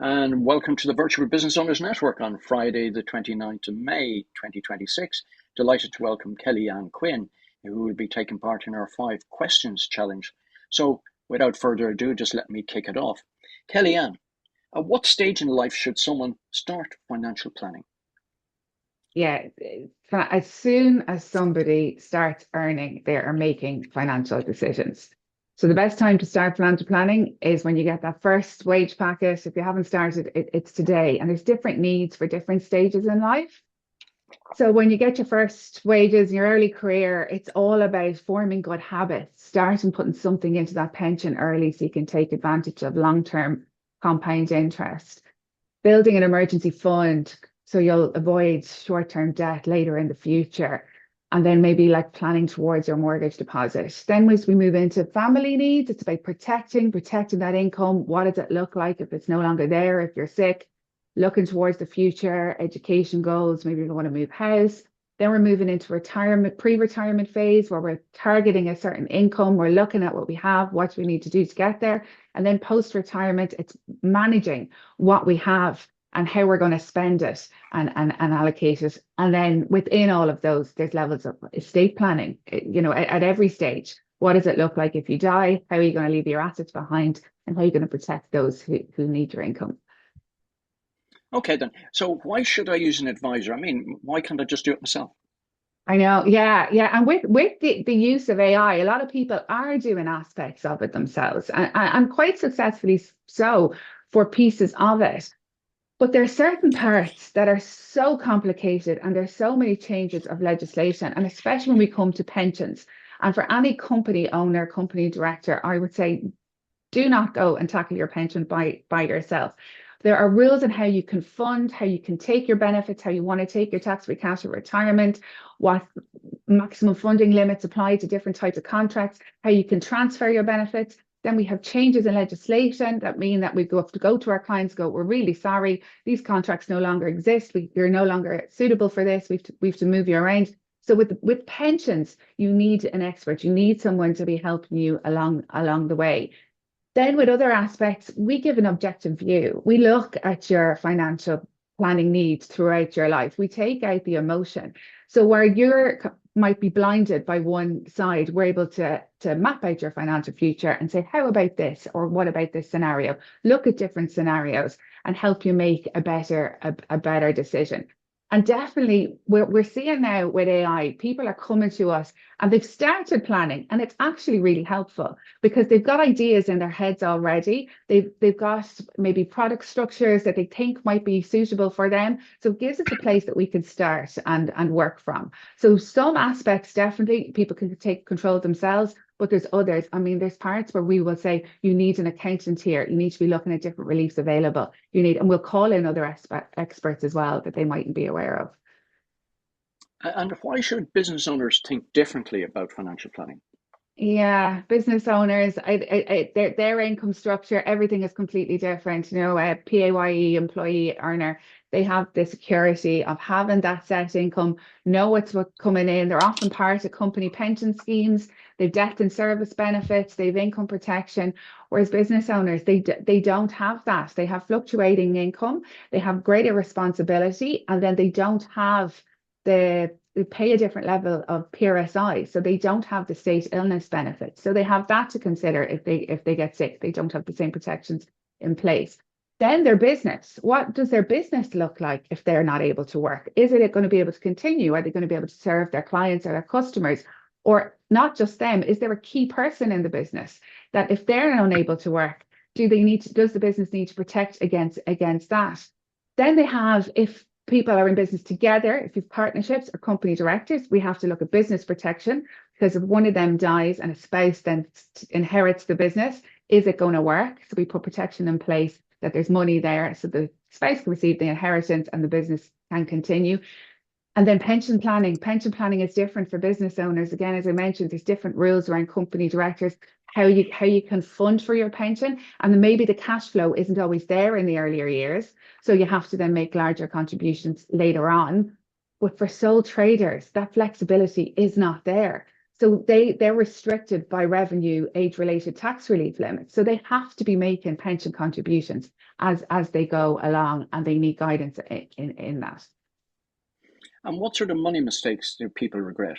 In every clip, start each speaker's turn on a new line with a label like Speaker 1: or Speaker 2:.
Speaker 1: and welcome to the Virtual Business Owners Network on Friday, the 29th of May, 2026. Delighted to welcome Anne Quinn, who will be taking part in our 5 questions challenge. So, without further ado, just let me kick it off. Anne, at what stage in life should someone start financial planning?
Speaker 2: Yeah, as soon as somebody starts earning, they are making financial decisions. So the best time to start financial planning is when you get that first wage packet. If you haven't started, it's today. And there's different needs for different stages in life. So when you get your first wages in your early career, it's all about forming good habits, starting putting something into that pension early so you can take advantage of long-term compound interest, building an emergency fund so you'll avoid short-term debt later in the future. And then maybe like planning towards your mortgage deposit. Then as we move into family needs, it's about protecting that income. What does it look like if it's no longer there, if you're sick? Looking towards the future, education goals, maybe you want to move house. Then we're moving into retirement, pre-retirement phase where we're targeting a certain income. We're looking at what we have, what we need to do to get there. And then post-retirement, it's managing what we have and how we're going to spend it and allocate it. And then within all of those, there's levels of estate planning, at every stage. What does it look like if you die? How are you going to leave your assets behind? And how are you going to protect those who need your income?
Speaker 1: Okay, then. So, why should I use an advisor? I mean, why can't I just do it myself?
Speaker 2: I know, yeah, yeah. And with the use of AI, a lot of people are doing aspects of it themselves and quite successfully so for pieces of it. But there are certain parts that are so complicated and there's so many changes of legislation, and especially when we come to pensions. And for any company owner, company director, I would say do not go and tackle your pension by yourself. There are rules on how you can fund, how you can take your benefits, how you want to take your tax-free cash at retirement, what maximum funding limits apply to different types of contracts, how you can transfer your benefits. Then we have changes in legislation that mean that we have to go to our clients, go, we're really sorry, these contracts no longer exist. You're no longer suitable for this. We've to move you around. So with pensions, you need an expert. You need someone to be helping you along the way. Then with other aspects, we give an objective view. We look at your financial planning needs throughout your life. We take out the emotion. So where you might be blinded by one side, we're able to map out your financial future and say, how about this? Or what about this scenario? Look at different scenarios and help you make a better decision. And definitely, we're seeing now with AI, people are coming to us and they've started planning, and it's actually really helpful because they've got ideas in their heads already. They've got maybe product structures that they think might be suitable for them. So it gives us a place that we can start and work from. So some aspects definitely people can take control of themselves. But there's others. I mean, there's parts where we will say you need an accountant here. You need to be looking at different reliefs available. And we'll call in other experts as well that they mightn't be aware of.
Speaker 1: And why should business owners think differently about financial planning?
Speaker 2: Yeah, business owners, their income structure, everything is completely different. A PAYE employee earner, they have the security of having that set income, know what's coming in. They're often part of company pension schemes. They've death and service benefits. They've income protection. Whereas business owners, they don't have that. They have fluctuating income. They have greater responsibility, and then they don't have they pay a different level of PRSI, so they don't have the state illness benefits. So they have that to consider if they get sick. They don't have the same protections in place. Then their business. What does their business look like if they're not able to work? Is it going to be able to continue? Are they going to be able to serve their clients or their customers? Or not just them? Is there a key person in the business that if they're unable to work, does the business need to protect against that? Then they have, if people are in business together, if you've partnerships or company directors, we have to look at business protection because if one of them dies and a spouse then inherits the business, is it going to work? So we put protection in place that there's money there so the spouse can receive the inheritance and the business can continue. And then pension planning. Pension planning is different for business owners. Again, as I mentioned, there's different rules around company directors, how you can fund for your pension. And then maybe the cash flow isn't always there in the earlier years. So you have to then make larger contributions later on. But for sole traders, that flexibility is not there. So they're restricted by revenue age-related tax relief limits. So they have to be making pension contributions as they go along, and they need guidance in that.
Speaker 1: And what sort of money mistakes do people regret?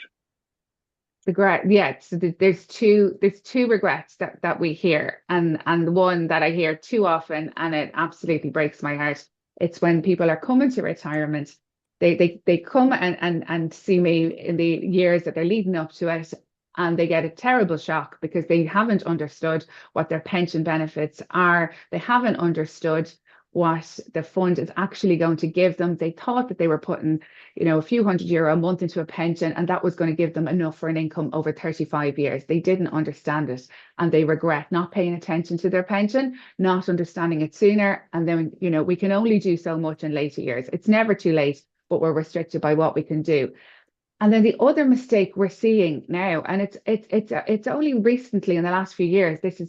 Speaker 2: Regret, yeah. So there's two regrets that we hear, and the one that I hear too often, and it absolutely breaks my heart. It's when people are coming to retirement, they come and see me in the years that they're leading up to it, and they get a terrible shock because they haven't understood what their pension benefits are. They haven't understood what the fund is actually going to give them. They thought that they were putting, a few €100 a month into a pension, and that was going to give them enough for an income over 35 years. They didn't understand it, and they regret not paying attention to their pension, not understanding it sooner. And then, we can only do so much in later years. It's never too late, but we're restricted by what we can do. And then the other mistake we're seeing now, and it's only recently in the last few years this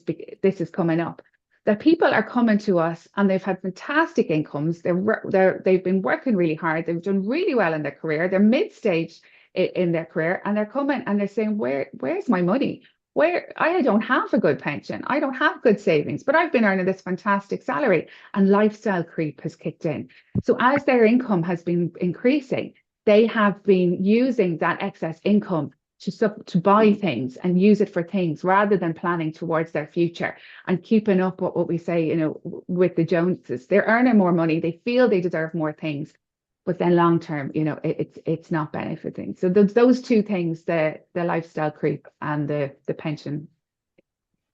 Speaker 2: is coming up, that people are coming to us and they've had fantastic incomes. They've been working really hard. They've done really well in their career. They're mid-stage in their career, and they're coming and they're saying, where's my money? Where I don't have a good pension. I don't have good savings, but I've been earning this fantastic salary, and lifestyle creep has kicked in. So as their income has been increasing, they have been using that excess income to buy things and use it for things rather than planning towards their future and keeping up what we say, with the Joneses. They're earning more money. They feel they deserve more things, but then long term, it's not benefiting. So those two things, the lifestyle creep and the pension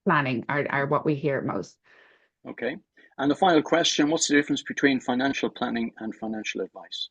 Speaker 2: planning, are what we hear most.
Speaker 1: Okay. And the final question, what's the difference between financial planning and financial advice?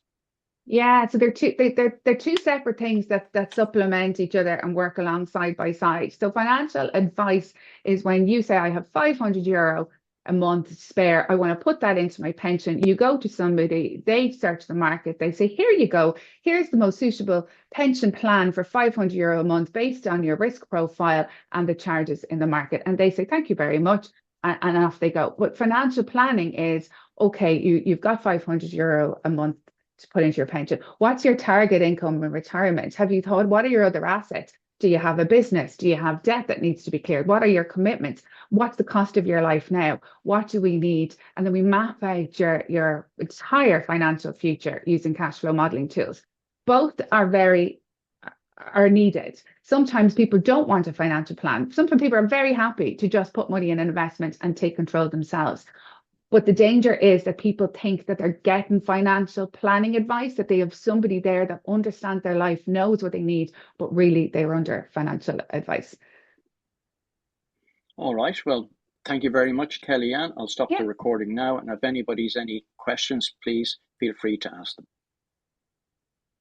Speaker 2: Yeah, so they're two separate things that supplement each other and work along side by side. So financial advice is when you say, I have €500 a month spare, I want to put that into my pension. You go to somebody, they search the market, they say, here you go, here's the most suitable pension plan for €500 a month based on your risk profile and the charges in the market. And they say, thank you very much. And off they go. But financial planning is, okay, you've got €500 a month to put into your pension. What's your target income in retirement? Have you thought, what are your other assets? Do you have a business? Do you have debt that needs to be cleared? What are your commitments? What's the cost of your life now? What do we need? And then we map out your entire financial future using cash flow modeling tools. Both are needed. Sometimes people don't want a financial plan. Sometimes people are very happy to just put money in an investment and take control themselves. But the danger is that people think that they're getting financial planning advice, that they have somebody there that understands their life, knows what they need, but really they're under financial advice.
Speaker 1: All right. Well, thank you very much, Kellyanne. I'll stop
Speaker 2: Yeah.
Speaker 1: the recording now. And if anybody's any questions, please feel free to ask them.